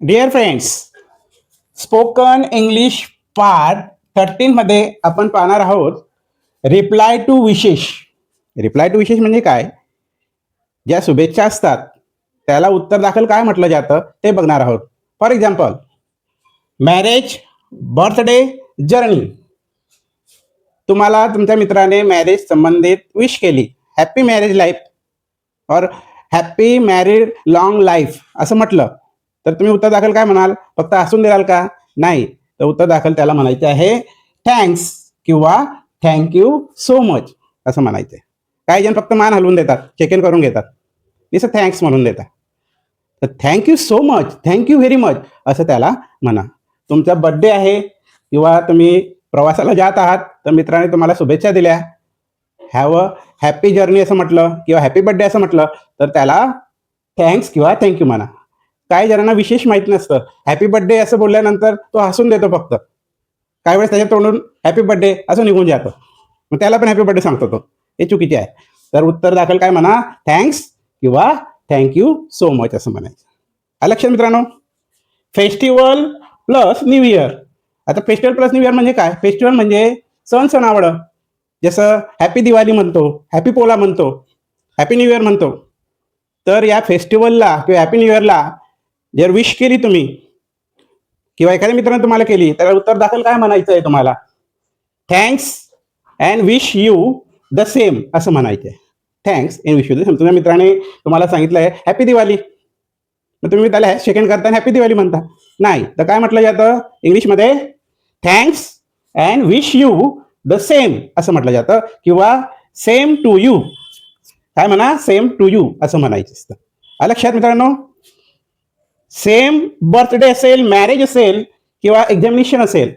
Dear friends, spoken English part 13 मध्ये आपण पाहणार आहोत reply to wishes. Reply to wishes म्हणजे काय? ज्या शुभेच्छा असतात त्याला उत्तर दाखल काय म्हटलं जातं ते बघणार आहोत. For example, marriage, birthday, journey. तुम्हाला तुमच्या मित्राने मॅरेज संबंधित विश केली, हॅपी मॅरेज लाईफ और हॅपी मॅरिड लॉंग लाईफ असं म्हटलं, तर तुम्ही उत्तर दाखल काय म्हणाल? फक्त हसून द्याल का? नाही, तर उत्तर दाखल त्याला म्हणायचे आहे थँक्स किंवा थँक्यू सो मच असं म्हणायचं. काही जण फक्त मान हलवून देतात, चेक इन करून घेतात, दिसं थँक्स म्हणून देतात. तर thank you so much, thank you very much असं त्याला म्हणा. तुमचा बड्डे आहे किंवा तुम्ही प्रवासाला जात आहात, तर मित्राने तुम्हाला शुभेच्छा दिल्या, हॅव अ हॅपी जर्नी असं म्हटलं किंवा हॅपी बर्थडे असं म्हटलं, तर त्याला थँक्स किंवा थँक्यू म्हणा. काही जणांना विशेष माहीत नसतं, हॅपी बर्थडे असं बोलल्यानंतर तो हसून देतो फक्त. काही वेळेस त्याच्या तोंडून हॅपी बर्थडे असं निघून जातं, मग त्याला पण हॅपी बर्थडे सांगतो तो. हे चुकीचे आहे. तर उत्तर दाखल काय म्हणा? थँक्स किंवा थँक्यू सो मच असं म्हणायचं. आलं लक्षात मित्रांनो? Festival plus new year. आता फेस्टिवल प्लस न्यू इयर म्हणजे काय? फेस्टिवल म्हणजे सण सणावडं, जसं हॅपी दिवाळी म्हणतो, हॅपी पोला म्हणतो, हॅपी न्यू इयर म्हणतो. तर या फेस्टिवलला किंवा हॅपी न्यू इयरला जर विश केली तुम्ही किंवा एखाद्या मित्राने तुम्हाला केली, तर उत्तर दाखल काय म्हणायचं आहे तुम्हाला? Thanks and wish you the same असं म्हणायचं आहे. Thanks and wish you the same. तुमच्या मित्राने तुम्हाला सांगितलं आहे हॅपी दिवाळी, मग तुम्ही त्याला सेकंड करताना हॅपी दिवाळी म्हणता. नाही, तर काय म्हटलं जातं इंग्लिशमध्ये? Thanks and wish you the same असं म्हटलं जातं, किंवा सेम टू यू. काय म्हणा? सेम टू यू असं म्हणायचं असतं. आलं लक्षात मित्रांनो? सेम बर्थडे असेल, मॅरेज असेल किंवा एक्झामिनेशन असेल,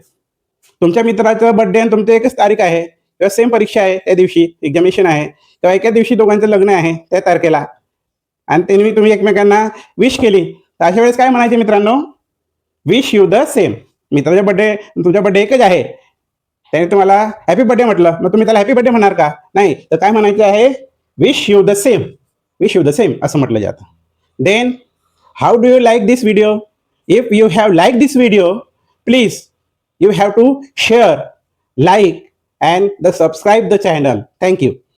तुमच्या मित्राचं बर्थडे आणि तुमची एकच तारीख आहे किंवा सेम परीक्षा आहे त्या दिवशी, एक्झामिनेशन आहे किंवा एका दिवशी दोघांचं लग्न आहे त्या तारखेला, आणि त्यांनी तुम्ही एकमेकांना विश केली, तर अशा वेळेस काय म्हणायचे मित्रांनो? Wish you the same. मित्राचा बर्थडे तुमचा बर्थडे एकच आहे, त्याने तुम्हाला हॅपी बर्थडे म्हटलं, मग तुम्ही त्याला हॅपी बर्थडे म्हणणार का? नाही, तर काय म्हणायचं आहे? Wish you the same. Wish you the same असं म्हटलं जातं. Then, how do you like this video? If you have liked this video, please you have to share, like and the subscribe the channel. Thank you.